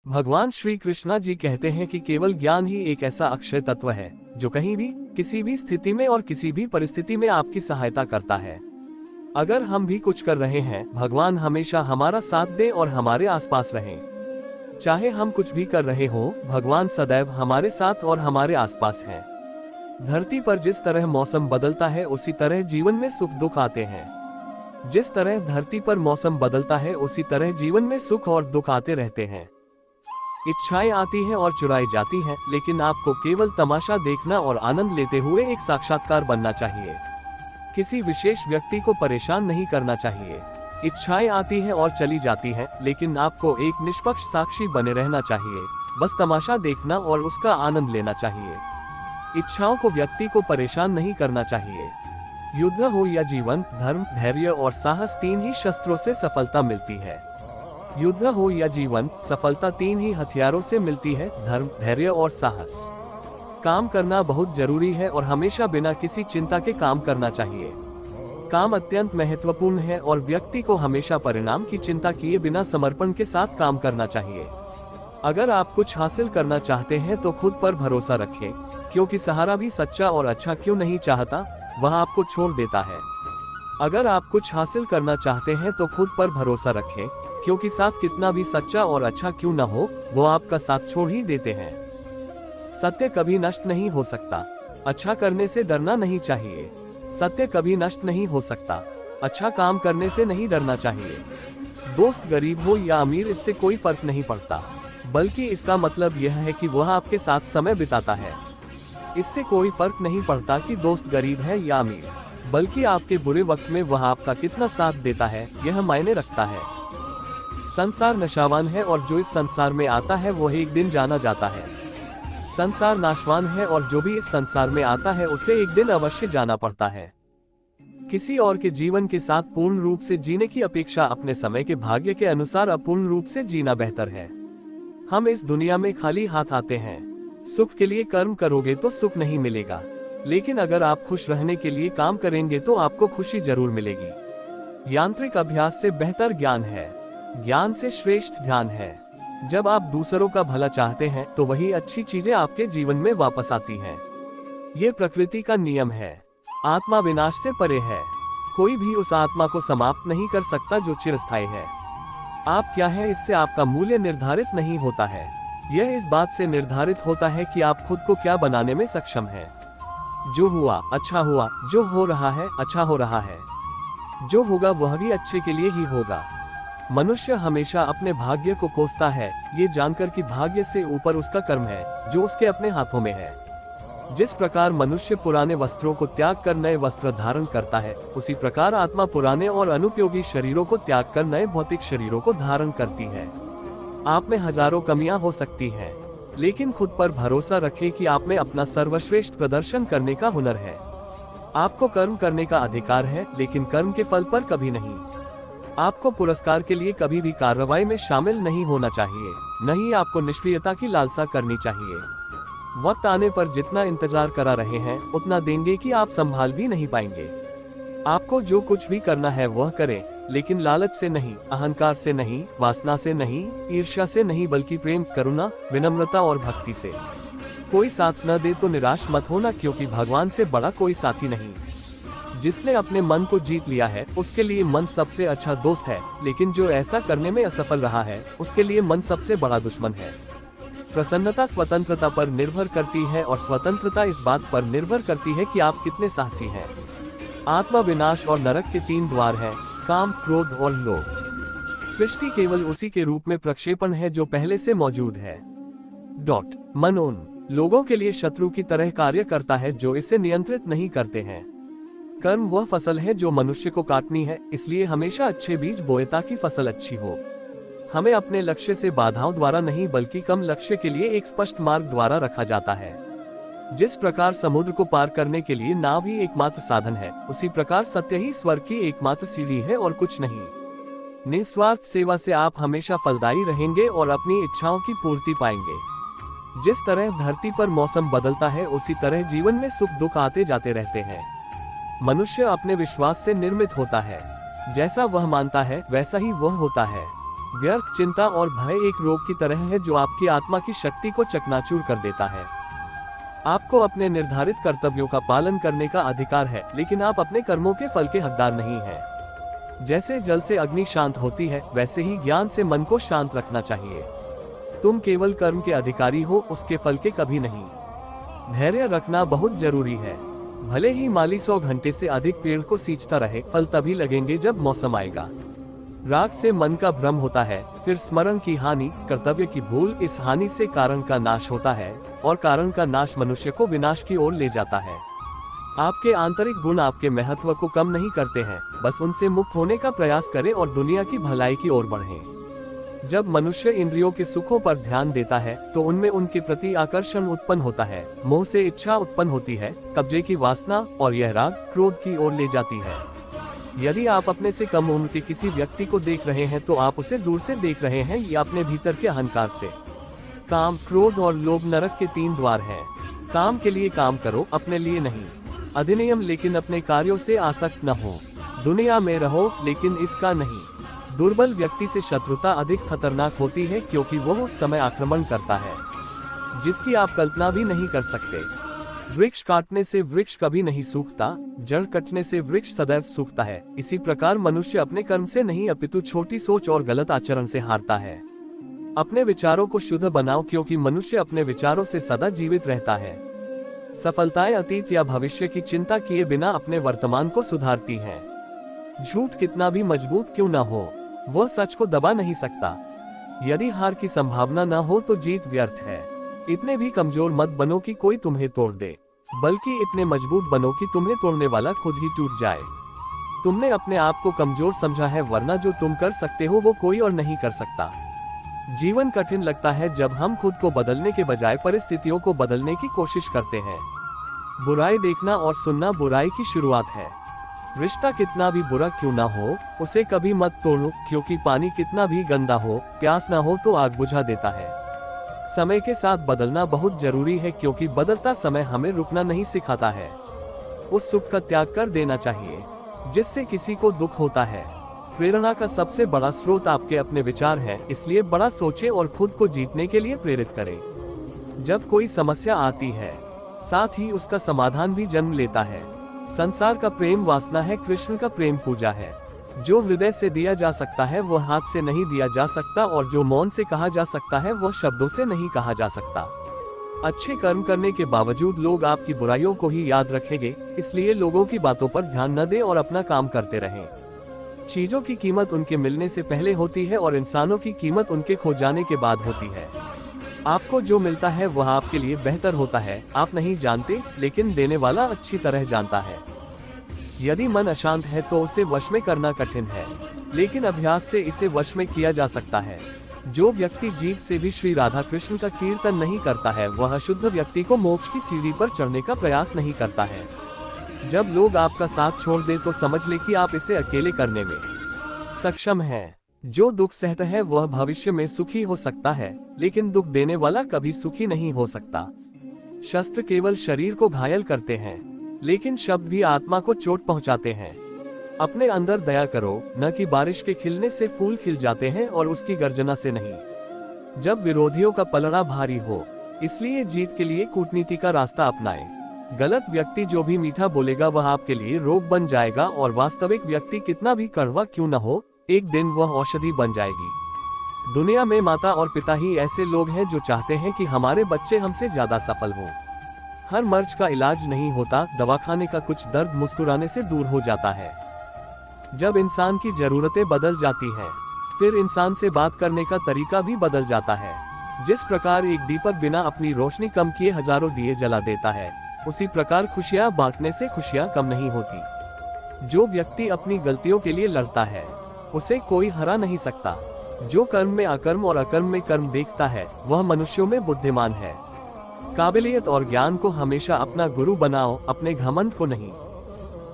भगवान श्री कृष्णा जी कहते हैं कि केवल ज्ञान ही एक ऐसा अक्षय तत्व है जो कहीं भी, किसी भी स्थिति में और किसी भी परिस्थिति में आपकी सहायता करता है। अगर हम भी कुछ कर रहे हैं, भगवान हमेशा हमारा साथ दे और हमारे आसपास रहें। चाहे हम कुछ भी कर रहे हो, भगवान सदैव हमारे साथ और हमारे आसपास हैं। धरती पर जिस तरह मौसम बदलता है, उसी तरह जीवन में सुख दुख आते हैं। जिस तरह धरती पर मौसम बदलता है, उसी तरह जीवन में सुख और दुख आते रहते हैं। इच्छाएं आती हैं और चुराई जाती हैं, लेकिन आपको केवल तमाशा देखना और आनंद लेते हुए एक साक्षात्कार बनना चाहिए। किसी विशेष व्यक्ति को परेशान नहीं करना चाहिए। इच्छाएं आती हैं और चली जाती हैं, लेकिन आपको एक निष्पक्ष साक्षी बने रहना चाहिए। बस तमाशा देखना और उसका आनंद लेना चाहिए। इच्छाओं को व्यक्ति को परेशान नहीं करना चाहिए। युद्ध हो या जीवन, धर्म, धैर्य और साहस, तीन ही शस्त्रों से सफलता मिलती है। युद्ध हो या जीवन, सफलता तीन ही हथियारों से मिलती है, धर्म, धैर्य और साहस। काम करना बहुत जरूरी है और हमेशा बिना किसी चिंता के काम करना चाहिए। काम अत्यंत महत्वपूर्ण है और व्यक्ति को हमेशा परिणाम की चिंता किए बिना समर्पण के साथ काम करना चाहिए। अगर आप कुछ हासिल करना चाहते हैं तो खुद पर भरोसा रखें, क्योंकि सहारा भी सच्चा और अच्छा क्यों नहीं चाहता, वह आपको छोड़ देता है। अगर आप कुछ हासिल करना चाहते हैं तो खुद पर भरोसा रखें, क्योंकि साथ कितना भी सच्चा और अच्छा क्यों न हो, वो आपका साथ छोड़ ही देते हैं। सत्य कभी नष्ट नहीं हो सकता। अच्छा करने से डरना नहीं चाहिए। सत्य कभी नष्ट नहीं हो सकता। अच्छा काम करने से नहीं डरना चाहिए। दोस्त गरीब हो या अमीर, इससे कोई फर्क नहीं पड़ता, बल्कि इसका मतलब यह है कि वह आपके साथ समय बिताता है। इससे कोई फर्क नहीं पड़ता कि दोस्त गरीब है या अमीर, बल्कि आपके बुरे वक्त में वह आपका कितना साथ देता है, यह मायने रखता है। संसार नशावान है और जो इस संसार में आता है वह एक दिन जाना जाता है। संसार नाशवान है और जो भी इस संसार में आता है उसे एक दिन अवश्य जाना पड़ता है। किसी और के जीवन के साथ पूर्ण रूप से जीने की अपेक्षा अपने समय के भाग्य के अनुसार अपूर्ण रूप से जीना बेहतर है। हम इस दुनिया में खाली हाथ आते हैं। सुख के लिए कर्म करोगे तो सुख नहीं मिलेगा, लेकिन अगर आप खुश रहने के लिए काम करेंगे तो आपको खुशी जरूर मिलेगी। यांत्रिक अभ्यास से बेहतर ज्ञान है। ज्ञान से श्रेष्ठ ध्यान है। जब आप दूसरों का भला चाहते हैं तो वही अच्छी चीजें आपके जीवन में वापस आती हैं। ये प्रकृति का नियम है। आत्मा विनाश से परे है। कोई भी उस आत्मा को समाप्त नहीं कर सकता जो चिरस्थायी है। आप क्या है, इससे आपका मूल्य निर्धारित नहीं होता है। यह इस बात से निर्धारित होता है कि आप खुद को क्या बनाने में सक्षम हैं। जो हुआ अच्छा हुआ, जो हो रहा है अच्छा हो रहा है, जो होगा वह भी अच्छे के लिए ही होगा। मनुष्य हमेशा अपने भाग्य को कोसता है, ये जानकर कि भाग्य से ऊपर उसका कर्म है जो उसके अपने हाथों में है। जिस प्रकार मनुष्य पुराने वस्त्रों को त्याग कर नए वस्त्र धारण करता है, उसी प्रकार आत्मा पुराने और अनुपयोगी शरीरों को त्याग कर नए भौतिक शरीरों को धारण करती है। आप में हजारों कमियां हो सकती हैं, लेकिन खुद पर भरोसा रखें कि आप में अपना सर्वश्रेष्ठ प्रदर्शन करने का हुनर है। आपको कर्म करने का अधिकार है, लेकिन कर्म के फल पर कभी नहीं। आपको पुरस्कार के लिए कभी भी कार्रवाई में शामिल नहीं होना चाहिए, नहीं आपको निष्क्रियता की लालसा करनी चाहिए। वक्त आने पर जितना इंतजार करा रहे हैं उतना देंगे कि आप संभाल भी नहीं पाएंगे। आपको जो कुछ भी करना है वह करें, लेकिन लालच से नहीं, अहंकार से नहीं, वासना से नहीं, ईर्ष्या से नहीं, बल्कि प्रेम, करुणा, विनम्रता और भक्ति से। कोई साथ न दे तो निराश मत होना, क्योंकि भगवान से बड़ा कोई साथी नहीं। जिसने अपने मन को जीत लिया है उसके लिए मन सबसे अच्छा दोस्त है, लेकिन जो ऐसा करने में असफल रहा है उसके लिए मन सबसे बड़ा दुश्मन है। प्रसन्नता स्वतंत्रता पर निर्भर करती है और स्वतंत्रता इस बात पर निर्भर करती है कि आप कितने साहसी हैं। आत्मा विनाश और नरक के तीन द्वार हैं, काम, क्रोध और लोभ। सृष्टि केवल उसी के रूप में प्रक्षेपण है जो पहले से मौजूद है। मन उन लोगों के लिए शत्रु की तरह कार्य करता है जो इसे नियंत्रित नहीं करते हैं। कर्म वह फसल है जो मनुष्य को काटनी है, इसलिए हमेशा अच्छे बीज बोए ताकि फसल अच्छी हो। हमें अपने लक्ष्य से बाधाओं द्वारा नहीं, बल्कि कम लक्ष्य के लिए एक स्पष्ट मार्ग द्वारा रखा जाता है। जिस प्रकार समुद्र को पार करने के लिए नाव ही एकमात्र साधन है, उसी प्रकार सत्य ही स्वर्ग की एकमात्र सीढ़ी है और कुछ नहीं। निस्वार्थ सेवा से आप हमेशा फलदायी रहेंगे और अपनी इच्छाओं की पूर्ति पाएंगे। जिस तरह धरती पर मौसम बदलता है, उसी तरह जीवन में सुख दुख आते जाते रहते हैं। मनुष्य अपने विश्वास से निर्मित होता है। जैसा वह मानता है वैसा ही वह होता है। व्यर्थ चिंता और भय एक रोग की तरह है जो आपकी आत्मा की शक्ति को चकनाचूर कर देता है। आपको अपने निर्धारित कर्तव्यों का पालन करने का अधिकार है, लेकिन आप अपने कर्मों के फल के हकदार नहीं हैं। जैसे जल से अग्नि शांत होती है, वैसे ही ज्ञान से मन को शांत रखना चाहिए। तुम केवल कर्म के अधिकारी हो, उसके फल के कभी नहीं। धैर्य रखना बहुत जरूरी है। भले ही माली 100 घंटे से अधिक पेड़ को सींचता रहे, फल तभी लगेंगे जब मौसम आएगा। राग से मन का भ्रम होता है, फिर स्मरण की हानि, कर्तव्य की भूल, इस हानि से कारण का नाश होता है और कारण का नाश मनुष्य को विनाश की ओर ले जाता है। आपके आंतरिक गुण आपके महत्व को कम नहीं करते हैं, बस उनसे मुक्त होने का प्रयास करें और दुनिया की भलाई की ओर बढ़ें। जब मनुष्य इंद्रियों के सुखों पर ध्यान देता है तो उनमें उनके प्रति आकर्षण उत्पन्न होता है, मोह से इच्छा उत्पन्न होती है, कब्जे की वासना, और यह राग क्रोध की ओर ले जाती है। यदि आप अपने से कम उम्र के किसी व्यक्ति को देख रहे हैं तो आप उसे दूर से देख रहे हैं या अपने भीतर के अहंकार से। काम, क्रोध और लोभ नरक के 3 द्वार हैं। काम के लिए काम करो, अपने लिए नहीं। अधिनियम, लेकिन अपने कार्यों से आसक्त न हो। दुनिया में रहो, लेकिन इसका नहीं। दुर्बल व्यक्ति से शत्रुता अधिक खतरनाक होती है, क्योंकि वह उस समय आक्रमण करता है जिसकी आप कल्पना भी नहीं कर सकते। वृक्ष काटने से वृक्ष कभी नहीं सूखता, जड़ कटने से वृक्ष सदैव सूखता है। इसी प्रकार मनुष्य अपने कर्म से नहीं, अपितु छोटी सोच और गलत आचरण से हारता है। अपने विचारों को शुद्ध बनाओ, क्योंकि मनुष्य अपने विचारों से सदा जीवित रहता है। सफलताएं अतीत या भविष्य की चिंता किए बिना अपने वर्तमान को सुधारती हैं। झूठ कितना भी मजबूत क्यों न हो, वह सच को दबा नहीं सकता। यदि हार की संभावना न हो तो जीत व्यर्थ है। इतने भी कमजोर मत बनो कि कोई तुम्हें तोड़ दे, बल्कि इतने मजबूत बनो कि तुम्हें तोड़ने वाला खुद ही टूट जाए। तुमने अपने आप को कमजोर समझा है, वरना जो तुम कर सकते हो वो कोई और नहीं कर सकता। जीवन कठिन लगता है जब हम खुद को बदलने के बजाय परिस्थितियों को बदलने की कोशिश करते हैं। बुराई देखना और सुनना बुराई की शुरुआत है। रिश्ता कितना भी बुरा क्यों ना हो, उसे कभी मत तोड़ो, क्योंकि पानी कितना भी गंदा हो, प्यास ना हो तो आग बुझा देता है। समय के साथ बदलना बहुत जरूरी है, क्योंकि बदलता समय हमें रुकना नहीं सिखाता है। उस सुख का त्याग कर देना चाहिए जिससे किसी को दुख होता है। प्रेरणा का सबसे बड़ा स्रोत आपके अपने विचार हैं, इसलिए बड़ा सोचें और खुद को जीतने के लिए प्रेरित करें। जब कोई समस्या आती है, साथ ही उसका समाधान भी जन्म लेता है। संसार का प्रेम वासना है, कृष्ण का प्रेम पूजा है। जो हृदय से दिया जा सकता है वह हाथ से नहीं दिया जा सकता, और जो मौन से कहा जा सकता है वह शब्दों से नहीं कहा जा सकता। अच्छे कर्म करने के बावजूद लोग आपकी बुराइयों को ही याद रखेंगे, इसलिए लोगों की बातों पर ध्यान न दें और अपना काम करते रहें। चीजों की कीमत उनके मिलने से पहले होती है और इंसानों की कीमत उनके खो जाने के बाद होती है। आपको जो मिलता है वह आपके लिए बेहतर होता है, आप नहीं जानते, लेकिन देने वाला अच्छी तरह जानता है। यदि मन अशांत है तो उसे वश में करना कठिन है, लेकिन अभ्यास से इसे वश में किया जा सकता है। जो व्यक्ति जीव से भी श्री राधा कृष्ण का कीर्तन नहीं करता है, वह शुद्ध व्यक्ति को मोक्ष की सीढ़ी पर चढ़ने का प्रयास नहीं करता है। जब लोग आपका साथ छोड़ दे तो समझ ले कि आप इसे अकेले करने में सक्षम हैं। जो दुख सहता है वह भविष्य में सुखी हो सकता है, लेकिन दुख देने वाला कभी सुखी नहीं हो सकता। शस्त्र केवल शरीर को घायल करते हैं, लेकिन शब्द भी आत्मा को चोट पहुंचाते हैं। अपने अंदर दया करो, न कि बारिश के खिलने से फूल खिल जाते हैं और उसकी गर्जना से नहीं। जब विरोधियों का पलड़ा भारी हो, इसलिए जीत के लिए कूटनीति का रास्ता अपनाएं। गलत व्यक्ति जो भी मीठा बोलेगा वह आपके लिए रोग बन जाएगा, और वास्तविक व्यक्ति कितना भी कड़वा क्यों न हो, एक दिन वह औषधि बन जाएगी। दुनिया में माता और पिता ही ऐसे लोग हैं जो चाहते हैं कि हमारे बच्चे हमसे ज्यादा सफल हों। हर मर्ज का इलाज नहीं होता, दवाखाने का कुछ दर्द मुस्कुराने से दूर हो जाता है। जब इंसान की जरूरतें बदल जाती हैं, फिर इंसान से बात करने का तरीका भी बदल जाता है। जिस प्रकार एक दीपक बिना अपनी रोशनी कम किए हजारों दिए जला देता है, उसी प्रकार खुशियां बांटने से खुशियां कम नहीं होती। जो व्यक्ति अपनी गलतियों के लिए लड़ता है, उसे कोई हरा नहीं सकता। जो कर्म में अकर्म और अकर्म में कर्म देखता है, वह मनुष्यों में बुद्धिमान है। काबिलियत और ज्ञान को हमेशा अपना गुरु बनाओ, अपने घमंड को नहीं।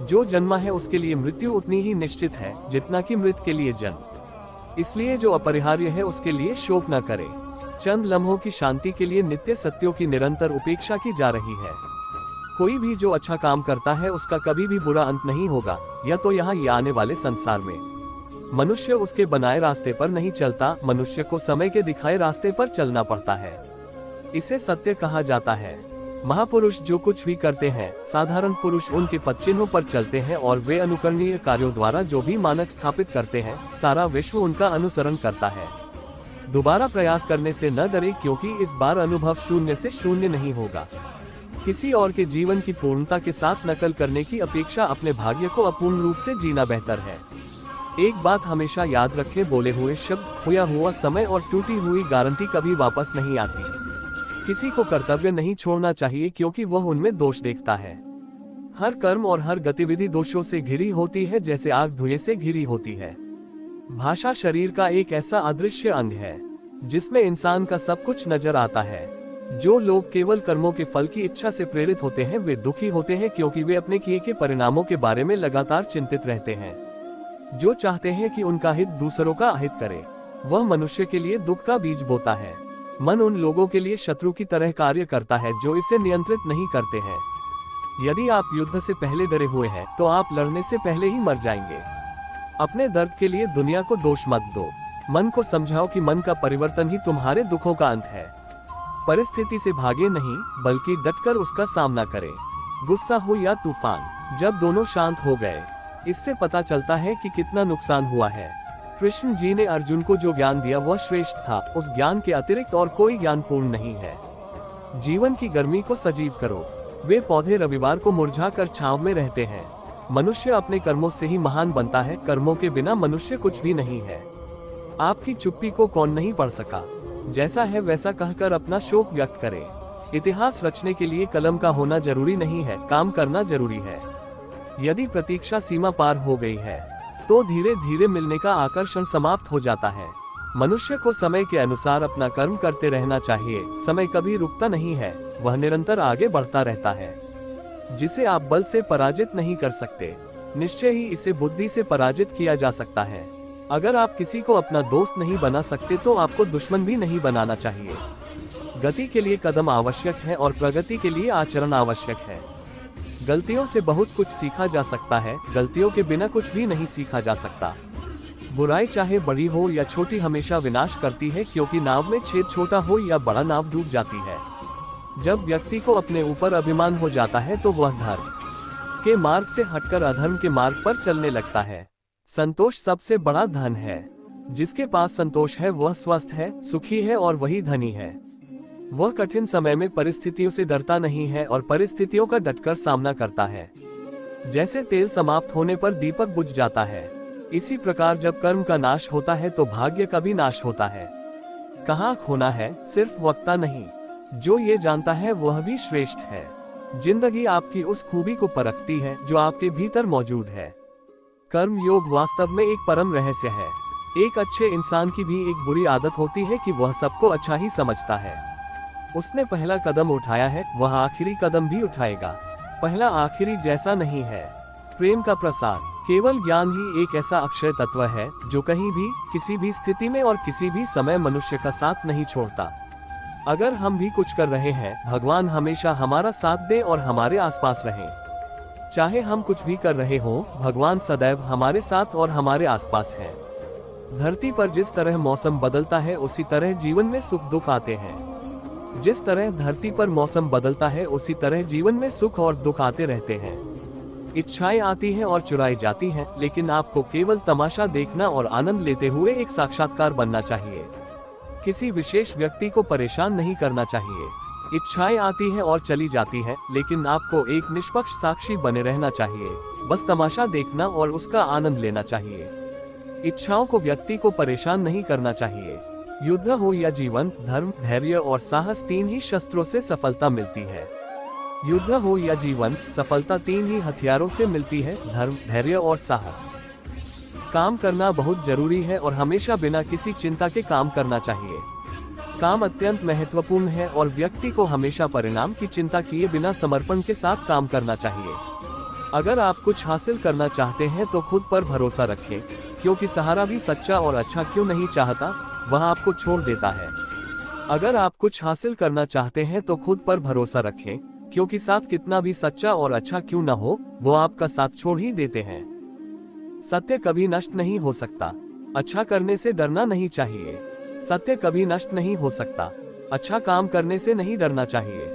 जो जन्मा है उसके लिए मृत्यु उतनी ही निश्चित है जितना कि मृत के लिए जन्म। इसलिए जो अपरिहार्य है उसके लिए शोक न करे। चंद लम्हों की शांति के लिए नित्य सत्यों की निरंतर उपेक्षा की जा रही है। कोई भी जो अच्छा काम करता है उसका कभी भी बुरा अंत नहीं होगा, या तो यहाँ या आने वाले संसार में। मनुष्य उसके बनाए रास्ते पर नहीं चलता, मनुष्य को समय के दिखाए रास्ते पर चलना पड़ता है। इसे सत्य कहा जाता है। महापुरुष जो कुछ भी करते हैं, साधारण पुरुष उनके पदचिन्हों पर चलते हैं और वे अनुकरणीय कार्यों द्वारा जो भी मानक स्थापित करते हैं, सारा विश्व उनका अनुसरण करता है। दोबारा प्रयास करने से न डरे, क्योंकि इस बार अनुभव शून्य से शून्य नहीं होगा। किसी और के जीवन की पूर्णता के साथ नकल करने की अपेक्षा अपने भाग्य को अपूर्ण रूप से जीना बेहतर है। एक बात हमेशा याद रखें, बोले हुए शब्द, खोया हुआ समय और टूटी हुई गारंटी कभी वापस नहीं आती। किसी को कर्तव्य नहीं छोड़ना चाहिए, क्योंकि वह उनमें दोष देखता है। हर कर्म और हर गतिविधि दोषों से घिरी होती है, जैसे आग धुएं से घिरी होती है। भाषा शरीर का एक ऐसा अदृश्य अंग है जिसमें इंसान का सब कुछ नजर आता है। जो लोग केवल कर्मों के फल की इच्छा से प्रेरित होते हैं, वे दुखी होते हैं, क्योंकि वे अपने किए के परिणामों के बारे में लगातार चिंतित रहते हैं। जो चाहते हैं कि उनका हित दूसरों का अहित करे, वह मनुष्य के लिए दुख का बीज बोता है। मन उन लोगों के लिए शत्रु की तरह कार्य करता है जो इसे नियंत्रित नहीं करते हैं। यदि आप युद्ध से पहले डरे हुए हैं, तो आप लड़ने से पहले ही मर जाएंगे। अपने दर्द के लिए दुनिया को दोष मत दो। मन को समझाओ कि मन का परिवर्तन ही तुम्हारे दुखों का अंत है। परिस्थिति से भागे नहीं, बल्कि डटकर उसका सामना करें। गुस्सा हो या तूफान, जब दोनों शांत हो गए, इससे पता चलता है कि कितना नुकसान हुआ है। कृष्ण जी ने अर्जुन को जो ज्ञान दिया वह श्रेष्ठ था। उस ज्ञान के अतिरिक्त और कोई ज्ञान पूर्ण नहीं है। जीवन की गर्मी को सजीव करो। वे पौधे रविवार को मुरझाकर छांव में रहते हैं। मनुष्य अपने कर्मों से ही महान बनता है। कर्मों के बिना मनुष्य कुछ भी नहीं है। आपकी चुप्पी को कौन नहीं पढ़ सका। जैसा है वैसा कहकर अपना शोक व्यक्त करें। इतिहास रचने के लिए कलम का होना जरूरी नहीं है, काम करना जरूरी है। यदि प्रतीक्षा सीमा पार हो गई है, तो धीरे धीरे मिलने का आकर्षण समाप्त हो जाता है। मनुष्य को समय के अनुसार अपना कर्म करते रहना चाहिए। समय कभी रुकता नहीं है, वह निरंतर आगे बढ़ता रहता है। जिसे आप बल से पराजित नहीं कर सकते, निश्चय ही इसे बुद्धि से पराजित किया जा सकता है। अगर आप किसी को अपना दोस्त नहीं बना सकते, तो आपको दुश्मन भी नहीं बनाना चाहिए। गति के लिए कदम आवश्यक है और प्रगति के लिए आचरण आवश्यक है। गलतियों से बहुत कुछ सीखा जा सकता है, गलतियों के बिना कुछ भी नहीं सीखा जा सकता। बुराई चाहे बड़ी हो या छोटी हमेशा विनाश करती है, क्योंकि नाव में छेद छोटा हो या बड़ा, नाव डूब जाती है। जब व्यक्ति को अपने ऊपर अभिमान हो जाता है, तो वह धर्म के मार्ग से हटकर अधर्म के मार्ग पर चलने लगता है। संतोष सबसे बड़ा धन है। जिसके पास संतोष है वह स्वस्थ है, सुखी है और वही धनी है। वह कठिन समय में परिस्थितियों से डरता नहीं है और परिस्थितियों का डटकर सामना करता है। जैसे तेल समाप्त होने पर दीपक बुझ जाता है, इसी प्रकार जब कर्म का नाश होता है तो भाग्य का भी नाश होता है। कहाँ खोना है, सिर्फ वक्ता नहीं, जो ये जानता है वह भी श्रेष्ठ है। जिंदगी आपकी उस खूबी को परखती है जो आपके भीतर मौजूद है। कर्म योग वास्तव में एक परम रहस्य है। एक अच्छे इंसान की भी एक बुरी आदत होती है कि वह सबको अच्छा ही समझता है। उसने पहला कदम उठाया है, वह आखिरी कदम भी उठाएगा। पहला आखिरी जैसा नहीं है। प्रेम का प्रसार, केवल ज्ञान ही एक ऐसा अक्षय तत्व है जो कहीं भी, किसी भी स्थिति में और किसी भी समय मनुष्य का साथ नहीं छोड़ता। अगर हम भी कुछ कर रहे हैं, भगवान हमेशा हमारा साथ दे और हमारे आसपास रहे। चाहे हम कुछ भी कर रहे हो, भगवान सदैव हमारे साथ और हमारे आसपास है। धरती पर जिस तरह मौसम बदलता है, उसी तरह जीवन में सुख दुख आते हैं। जिस तरह धरती पर मौसम बदलता है, उसी तरह जीवन में सुख और दुख आते रहते हैं। इच्छाएं आती हैं और चुराई जाती हैं, लेकिन आपको केवल तमाशा देखना और आनंद लेते हुए एक साक्षात्कार बनना चाहिए। किसी विशेष व्यक्ति को परेशान नहीं करना चाहिए। इच्छाएं आती हैं और चली जाती हैं, लेकिन आपको एक निष्पक्ष साक्षी बने रहना चाहिए। बस तमाशा देखना और उसका आनंद लेना चाहिए। इच्छाओं को व्यक्ति को परेशान नहीं करना चाहिए। युद्ध हो या जीवन, धर्म, धैर्य और साहस, तीन ही शस्त्रों से सफलता मिलती है। युद्ध हो या जीवन, सफलता तीन ही हथियारों से मिलती है, धर्म, धैर्य और साहस। काम करना बहुत जरूरी है और हमेशा बिना किसी चिंता के काम करना चाहिए। काम अत्यंत महत्वपूर्ण है और व्यक्ति को हमेशा परिणाम की चिंता किए बिना समर्पण के साथ काम करना चाहिए। अगर आप कुछ हासिल करना चाहते हैं तो खुद पर भरोसा रखें, क्योंकि सहारा भी सच्चा और अच्छा क्यों नहीं चाहता, वह आपको छोड़ देता है। अगर आप कुछ हासिल करना चाहते हैं तो खुद पर भरोसा रखें, क्योंकि साथ कितना भी सच्चा और अच्छा क्यों न हो, वो आपका साथ छोड़ ही देते हैं। सत्य कभी नष्ट नहीं हो सकता। अच्छा करने से डरना नहीं चाहिए। सत्य कभी नष्ट नहीं हो सकता। अच्छा काम करने से नहीं डरना चाहिए।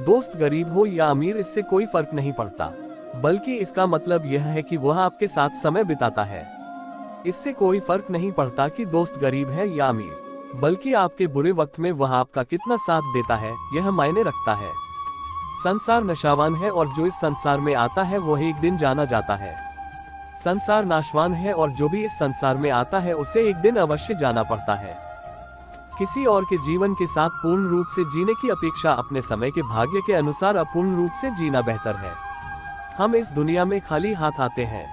दोस्त गरीब हो या अमीर, इससे कोई फर्क नहीं पड़ता, बल्कि इसका मतलब यह है कि वह आपके साथ समय बिताता है। इससे कोई फर्क नहीं पड़ता कि दोस्त गरीब है या अमीर, बल्कि आपके बुरे वक्त में वह आपका कितना साथ देता है, यह मायने रखता है। संसार नशावान है और जो इस संसार में आता है वह एक दिन जाना जाता है। संसार नाशवान है और जो भी इस संसार में आता है उसे एक दिन अवश्य जाना पड़ता है। किसी और के जीवन के साथ पूर्ण रूप से जीने की अपेक्षा अपने समय के भाग्य के अनुसार अपूर्ण रूप से जीना बेहतर है। हम इस दुनिया में खाली हाथ आते हैं।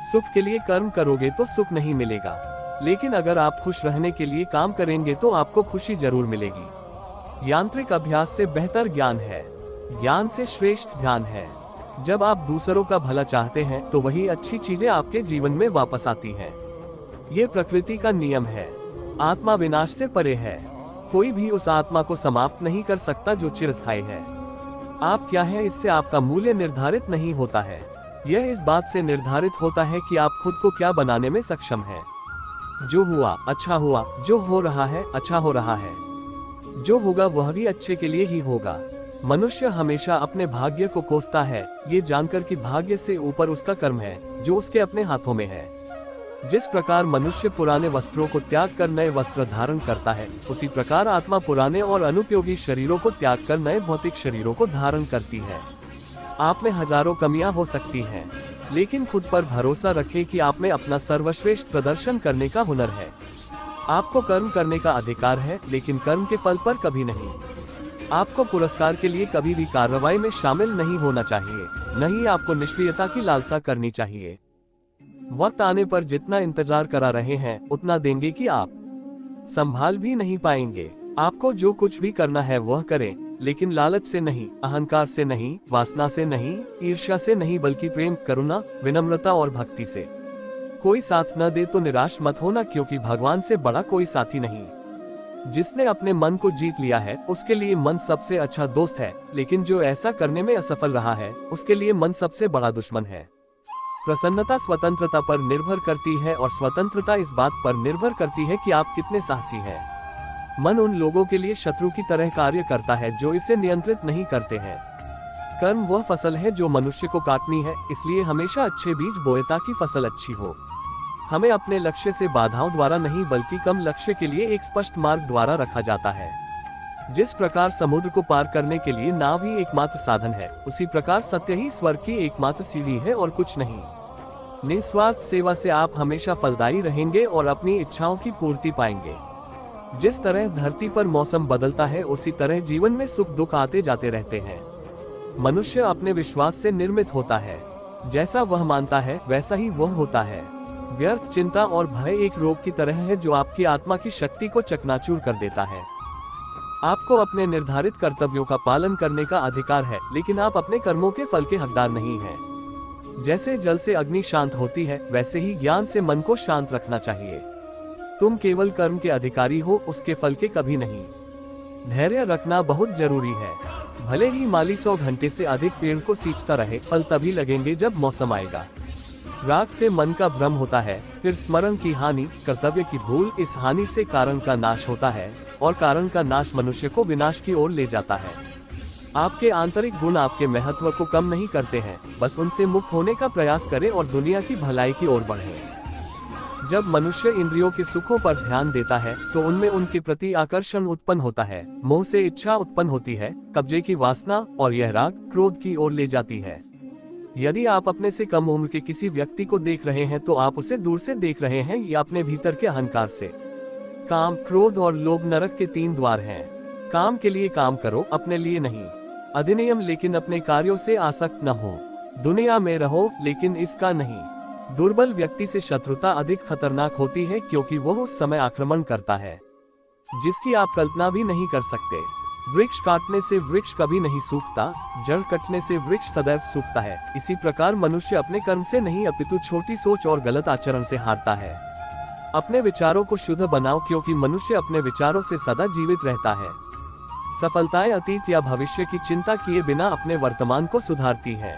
सुख के लिए कर्म करोगे तो सुख नहीं मिलेगा, लेकिन अगर आप खुश रहने के लिए काम करेंगे तो आपको खुशी जरूर मिलेगी। यांत्रिक अभ्यास से बेहतर ज्ञान है। ज्ञान से श्रेष्ठ ध्यान है। जब आप दूसरों का भला चाहते हैं तो वही अच्छी चीजें आपके जीवन में वापस आती हैं। ये प्रकृति का नियम है। आत्मा विनाश से परे है। कोई भी उस आत्मा को समाप्त नहीं कर सकता जो चिरस्थायी है। आप क्या है, इससे आपका मूल्य निर्धारित नहीं होता है। यह इस बात से निर्धारित होता है कि आप खुद को क्या बनाने में सक्षम हैं। जो हुआ अच्छा हुआ, जो हो रहा है अच्छा हो रहा है, जो होगा वह भी अच्छे के लिए ही होगा। मनुष्य हमेशा अपने भाग्य को कोसता है, ये जानकर कि भाग्य से ऊपर उसका कर्म है जो उसके अपने हाथों में है। जिस प्रकार मनुष्य पुराने वस्त्रों को त्याग कर नए वस्त्र धारण करता है, उसी प्रकार आत्मा पुराने और अनुपयोगी शरीरों को त्याग कर नए भौतिक शरीरों को धारण करती है। आप में हजारों कमियां हो सकती हैं, लेकिन खुद पर भरोसा रखें कि आप में अपना सर्वश्रेष्ठ प्रदर्शन करने का हुनर है। आपको कर्म करने का अधिकार है, लेकिन कर्म के फल पर कभी नहीं। आपको पुरस्कार के लिए कभी भी कार्रवाई में शामिल नहीं होना चाहिए, नहीं आपको निष्क्रियता की लालसा करनी चाहिए। वक्त आने पर जितना इंतजार करा रहे हैं उतना देंगे कि आप संभाल भी नहीं पाएंगे। आपको जो कुछ भी करना है वह करें, लेकिन लालच से नहीं, अहंकार से नहीं, वासना से नहीं, ईर्ष्या से नहीं, बल्कि प्रेम, करुणा, विनम्रता और भक्ति से। कोई साथ न दे तो निराश मत होना, क्योंकि भगवान से बड़ा कोई साथी नहीं। जिसने अपने मन को जीत लिया है उसके लिए मन सबसे अच्छा दोस्त है, लेकिन जो ऐसा करने में असफल रहा है उसके लिए मन सबसे बड़ा दुश्मन है। प्रसन्नता स्वतंत्रता पर निर्भर करती है और स्वतंत्रता इस बात पर निर्भर करती है कि आप कितने साहसी हैं। मन उन लोगों के लिए शत्रु की तरह कार्य करता है जो इसे नियंत्रित नहीं करते हैं। कर्म वह फसल है जो मनुष्य को काटनी है, इसलिए हमेशा अच्छे बीज बोए ताकि फसल अच्छी हो। हमें अपने लक्ष्य से बाधाओं द्वारा नहीं, बल्कि कम लक्ष्य के लिए एक स्पष्ट मार्ग द्वारा रखा जाता है। जिस प्रकार समुद्र को पार करने के लिए नाव ही एकमात्र साधन है, उसी प्रकार सत्य ही स्वर्ग की एकमात्र सीढ़ी है और कुछ नहीं। निस्वार्थ सेवा से आप हमेशा फलदायी रहेंगे और अपनी इच्छाओं की पूर्ति पाएंगे। जिस तरह धरती पर मौसम बदलता है, उसी तरह जीवन में सुख दुख आते जाते रहते हैं। मनुष्य अपने विश्वास से निर्मित होता है। जैसा वह मानता है वैसा ही वह होता है। व्यर्थ चिंता और भय एक रोग की तरह है जो आपकी आत्मा की शक्ति को चकनाचूर कर देता है। आपको अपने निर्धारित कर्तव्यों का पालन करने का अधिकार है, लेकिन आप अपने कर्मों के फल के हकदार नहीं हैं। जैसे जल से अग्नि शांत होती है, वैसे ही ज्ञान से मन को शांत रखना चाहिए। तुम केवल कर्म के अधिकारी हो, उसके फल के कभी नहीं। धैर्य रखना बहुत जरूरी है। भले ही माली 100 घंटे से अधिक पेड़ को सींचता रहे, फल तभी लगेंगे जब मौसम आएगा। राग से मन का भ्रम होता है, फिर स्मरण की हानि, कर्तव्य की भूल, इस हानि से कारण का नाश होता है और कारण का नाश मनुष्य को विनाश की ओर ले जाता है। आपके आंतरिक गुण आपके महत्व को कम नहीं करते हैं, बस उनसे मुक्त होने का प्रयास करें और दुनिया की भलाई की ओर बढ़ें। जब मनुष्य इंद्रियों के सुखों पर ध्यान देता है तो उनमें उनके प्रति आकर्षण उत्पन्न होता है, मोह से इच्छा उत्पन्न होती है, कब्जे की वासना, और यह राग क्रोध की ओर ले जाती है। यदि आप अपने से कम उम्र के किसी व्यक्ति को देख रहे हैं तो आप उसे दूर से देख रहे हैं या अपने भीतर के अहंकार से। काम, क्रोध और लोभ नरक के 3 द्वार हैं। काम के लिए काम करो, अपने लिए नहीं। अधिनियम, लेकिन अपने कार्यों से आसक्त न हो। दुनिया में रहो, लेकिन इसका नहीं। दुर्बल व्यक्ति से शत्रुता अधिक खतरनाक होती है, क्योंकि वह उस समय आक्रमण करता है जिसकी आप कल्पना भी नहीं कर सकते। वृक्ष काटने से वृक्ष कभी नहीं सूखता, जड़ कटने से वृक्ष सदैव सूखता है। इसी प्रकार मनुष्य अपने कर्म से नहीं, अपितु छोटी सोच और गलत आचरण से हारता है। अपने विचारों को शुद्ध बनाओ, क्योंकि मनुष्य अपने विचारों से सदा जीवित रहता है। सफलताएं अतीत या भविष्य की चिंता किए बिना अपने वर्तमान को सुधारती हैं।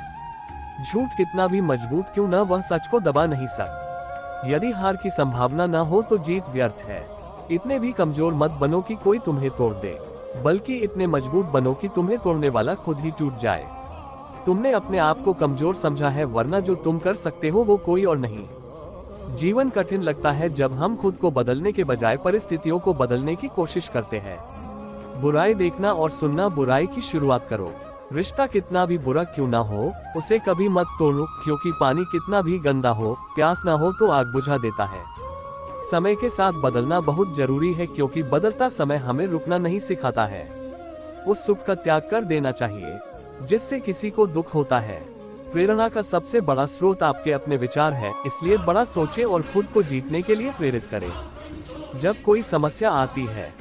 झूठ कितना भी मजबूत क्यों न, वह सच को दबा नहीं सकता। यदि हार की संभावना न हो तो जीत व्यर्थ है। इतने भी कमजोर मत बनो कि कोई तुम्हें तोड़ दे, बल्कि इतने मजबूत बनो कि तुम्हें तोड़ने वाला खुद ही टूट जाए। तुमने अपने आप को कमजोर समझा है, वरना जो तुम कर सकते हो वो कोई और नहीं। जीवन कठिन लगता है जब हम खुद को बदलने के बजाय परिस्थितियों को बदलने की कोशिश करते हैं। बुराई देखना और सुनना बुराई की शुरुआत करो। रिश्ता कितना भी बुरा क्यों ना हो, उसे कभी मत तोड़ो, क्योंकि पानी कितना भी गंदा हो, प्यास ना हो तो आग बुझा देता है। समय के साथ बदलना बहुत जरूरी है, क्योंकि बदलता समय हमें रुकना नहीं सिखाता है। उस सुख का त्याग कर देना चाहिए जिससे किसी को दुख होता है। प्रेरणा का सबसे बड़ा स्रोत आपके अपने विचार है, इसलिए बड़ा सोचें और खुद को जीतने के लिए प्रेरित करें। जब कोई समस्या आती है,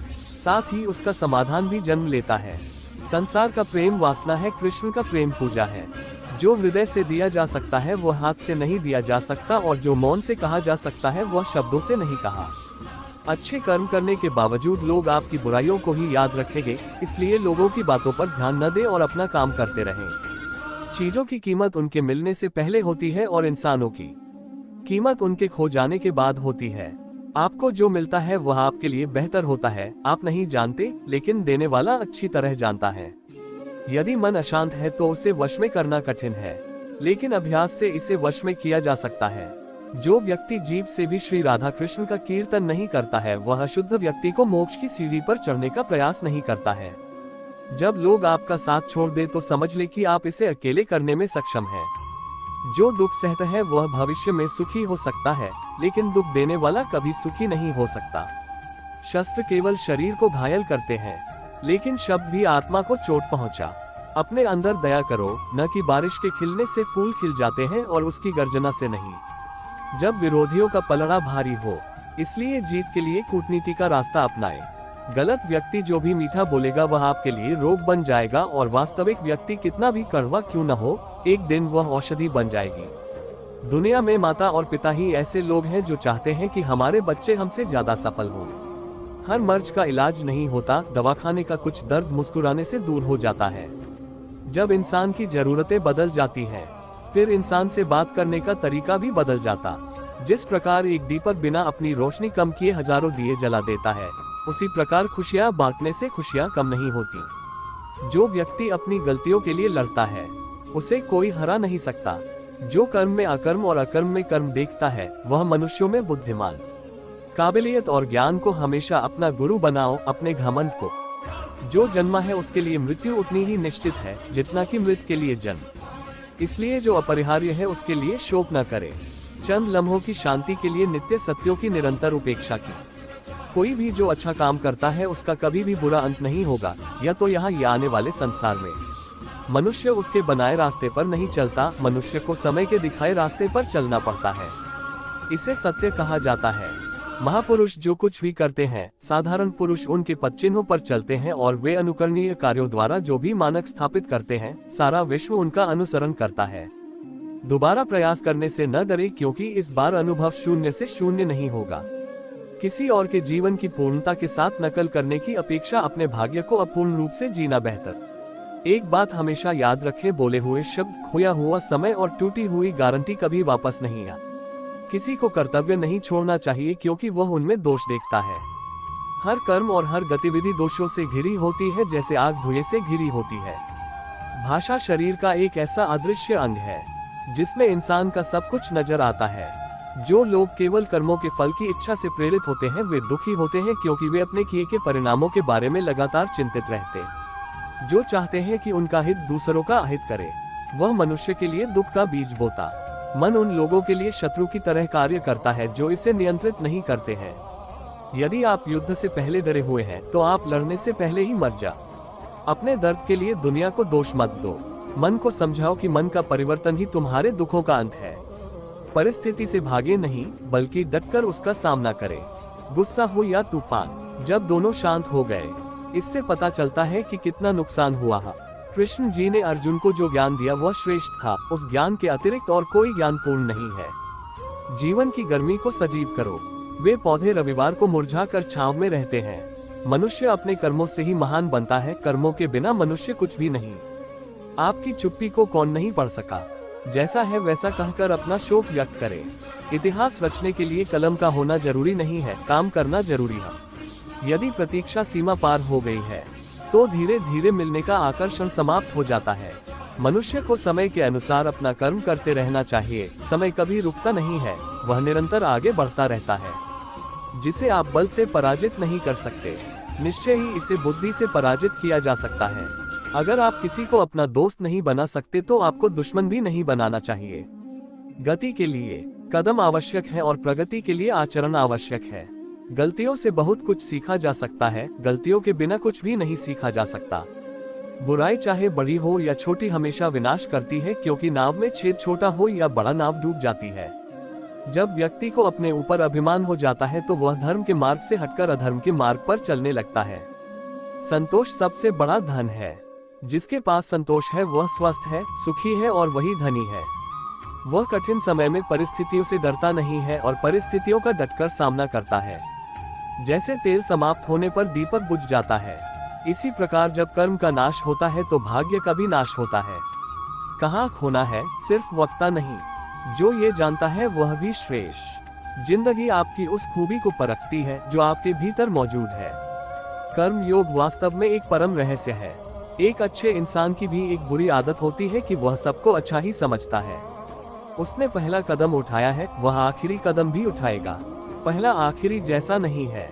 साथ ही उसका समाधान भी जन्म लेता है। संसार का प्रेम वासना है, कृष्ण का प्रेम पूजा है। जो हृदय से दिया जा सकता है वह हाथ से नहीं दिया जा सकता, और जो मौन से कहा जा सकता है वह शब्दों से नहीं कहा। अच्छे कर्म करने के बावजूद लोग आपकी बुराइयों को ही याद रखेंगे, इसलिए लोगों की बातों पर ध्यान न दें और अपना काम करते रहें। चीजों की कीमत उनके मिलने से पहले होती है और इंसानों की कीमत उनके खो जाने के बाद होती है। आपको जो मिलता है वह आपके लिए बेहतर होता है। आप नहीं जानते, लेकिन देने वाला अच्छी तरह जानता है। यदि मन अशांत है तो उसे वश में करना कठिन है, लेकिन अभ्यास से इसे वश में किया जा सकता है। जो व्यक्ति जीभ से भी श्री राधा कृष्ण का कीर्तन नहीं करता है, वह शुद्ध व्यक्ति को मोक्ष की सीढ़ी पर चढ़ने का प्रयास नहीं करता है। जब लोग आपका साथ छोड़ दे तो समझ ले कि आप इसे अकेले करने में सक्षम हैं। जो दुख सहता है वह भविष्य में सुखी हो सकता है, लेकिन दुख देने वाला कभी सुखी नहीं हो सकता। शस्त्र केवल शरीर को घायल करते हैं, लेकिन शब्द भी आत्मा को चोट पहुंचा। अपने अंदर दया करो, न कि बारिश के खिलने से फूल खिल जाते हैं और उसकी गर्जना से नहीं। जब विरोधियों का पलड़ा भारी हो, इसलिए जीत के लिए कूटनीति का रास्ता अपनाएं। गलत व्यक्ति जो भी मीठा बोलेगा वह आपके लिए रोग बन जाएगा, और वास्तविक व्यक्ति कितना भी कड़वा क्यों न हो, एक दिन वह औषधि बन जाएगी। दुनिया में माता और पिता ही ऐसे लोग हैं जो चाहते हैं कि हमारे बच्चे हमसे ज्यादा सफल हों। हर मर्ज का इलाज नहीं होता, दवाखाने का कुछ दर्द मुस्कुराने से दूर हो जाता है। जब इंसान की जरूरतें बदल जाती हैं, फिर इंसान से बात करने का तरीका भी बदल जाता। जिस प्रकार एक दीपक बिना अपनी रोशनी कम किए हजारों दिए जला देता है, उसी प्रकार खुशियां बांटने से खुशियां कम नहीं होती। जो व्यक्ति अपनी गलतियों के लिए लड़ता है, उसे कोई हरा नहीं सकता। जो कर्म में अकर्म और अकर्म में कर्म देखता है, वह मनुष्यों में बुद्धिमान। काबिलियत और ज्ञान को हमेशा अपना गुरु बनाओ, अपने घमंड को। जो जन्मा है उसके लिए मृत्यु उतनी ही निश्चित है जितना कि मृत के लिए जन्म। इसलिए जो अपरिहार्य है उसके लिए शोक न करे। चंद लम्हों की शांति के लिए नित्य सत्यों की निरंतर उपेक्षा की। कोई भी जो अच्छा काम करता है उसका कभी भी बुरा अंत नहीं होगा, या तो यहाँ या आने वाले संसार में। मनुष्य उसके बनाए रास्ते पर नहीं चलता, मनुष्य को समय के दिखाए रास्ते पर चलना पड़ता है। इसे सत्य कहा जाता है। महापुरुष जो कुछ भी करते हैं, साधारण पुरुष उनके पदचिन्हों पर चलते हैं, और वे अनुकरणीय कार्यों द्वारा जो भी मानक स्थापित करते हैं, सारा विश्व उनका अनुसरण करता है। दोबारा प्रयास करने से न डरे, क्योंकि इस बार अनुभव शून्य से शून्य नहीं होगा। किसी और के जीवन की पूर्णता के साथ नकल करने की अपेक्षा अपने भाग्य को अपूर्ण रूप से जीना बेहतर। एक बात हमेशा याद रखें, बोले हुए शब्द, खोया हुआ समय और टूटी हुई गारंटी कभी वापस नहीं आ। किसी को कर्तव्य नहीं छोड़ना चाहिए, क्योंकि वह उनमें दोष देखता है। हर कर्म और हर गतिविधि दोषों से घिरी होती है, जैसे आग धुएं से घिरी होती है। भाषा शरीर का एक ऐसा अदृश्य अंग है जिसमें इंसान का सब कुछ नजर आता है। जो लोग केवल कर्मों के फल की इच्छा से प्रेरित होते हैं, वे दुखी होते हैं, क्योंकि वे अपने किए के परिणामों के बारे में लगातार चिंतित रहते। जो चाहते हैं कि उनका हित दूसरों का अहित करे, वह मनुष्य के लिए दुख का बीज बोता। मन उन लोगों के लिए शत्रु की तरह कार्य करता है जो इसे नियंत्रित नहीं करते हैं। यदि आप युद्ध से पहले डरे हुए हैं, तो आप लड़ने से पहले ही मर जा। अपने दर्द के लिए दुनिया को दोष मत दो। मन को समझाओ कि मन का परिवर्तन ही तुम्हारे दुखों का अंत है। परिस्थिति से भागे नहीं, बल्कि डटकर उसका सामना करें। गुस्सा हो या तूफान, जब दोनों शांत हो गए, इससे पता चलता है कि कितना नुकसान हुआ है। कृष्ण जी ने अर्जुन को जो ज्ञान दिया वह श्रेष्ठ था। उस ज्ञान के अतिरिक्त और कोई ज्ञान पूर्ण नहीं है। जीवन की गर्मी को सजीव करो। वे पौधे रविवार को मुरझा कर छांव में रहते हैं। मनुष्य अपने कर्मों से ही महान बनता है, कर्मों के बिना मनुष्य कुछ भी नहीं। आपकी चुप्पी को कौन नहीं पढ़ सका? जैसा है वैसा कहकर अपना शोक व्यक्त करें। इतिहास रचने के लिए कलम का होना जरूरी नहीं है, काम करना जरूरी है। यदि प्रतीक्षा सीमा पार हो गई है तो धीरे धीरे मिलने का आकर्षण समाप्त हो जाता है। मनुष्य को समय के अनुसार अपना कर्म करते रहना चाहिए। समय कभी रुकता नहीं है, वह निरंतर आगे बढ़ता रहता है, जिसे आप बल से पराजित नहीं कर सकते। निश्चय ही इसे बुद्धि से पराजित किया जा सकता है। अगर आप किसी को अपना दोस्त नहीं बना सकते तो आपको दुश्मन भी नहीं बनाना चाहिए। गति के लिए कदम आवश्यक है और प्रगति के लिए आचरण आवश्यक है। गलतियों से बहुत कुछ सीखा जा सकता है, गलतियों के बिना कुछ भी नहीं सीखा जा सकता। बुराई चाहे बड़ी हो या छोटी हमेशा विनाश करती है, क्योंकि नाव में छेद छोटा हो या बड़ा नाव डूब जाती है। जब व्यक्ति को अपने ऊपर अभिमान हो जाता है तो वह धर्म के मार्ग से हटकर अधर्म के मार्ग पर चलने लगता है। संतोष सबसे बड़ा धन है। जिसके पास संतोष है वह स्वस्थ है, सुखी है और वही धनी है। वह कठिन समय में परिस्थितियों से डरता नहीं है और परिस्थितियों का डटकर सामना करता है। जैसे तेल समाप्त होने पर दीपक बुझ जाता है, इसी प्रकार जब कर्म का नाश होता है तो भाग्य का भी नाश होता है। कहाँ खोना है, सिर्फ वक्ता नहीं, जो ये जानता है वह भी श्रेष्ठ। जिंदगी आपकी उस खूबी को परखती है जो आपके भीतर मौजूद है। कर्म योग वास्तव में एक परम रहस्य है। एक अच्छे इंसान की भी एक बुरी आदत होती है कि वह सबको अच्छा ही समझता है। उसने पहला कदम उठाया है, वह आखिरी कदम भी उठाएगा। पहला आखिरी जैसा नहीं है।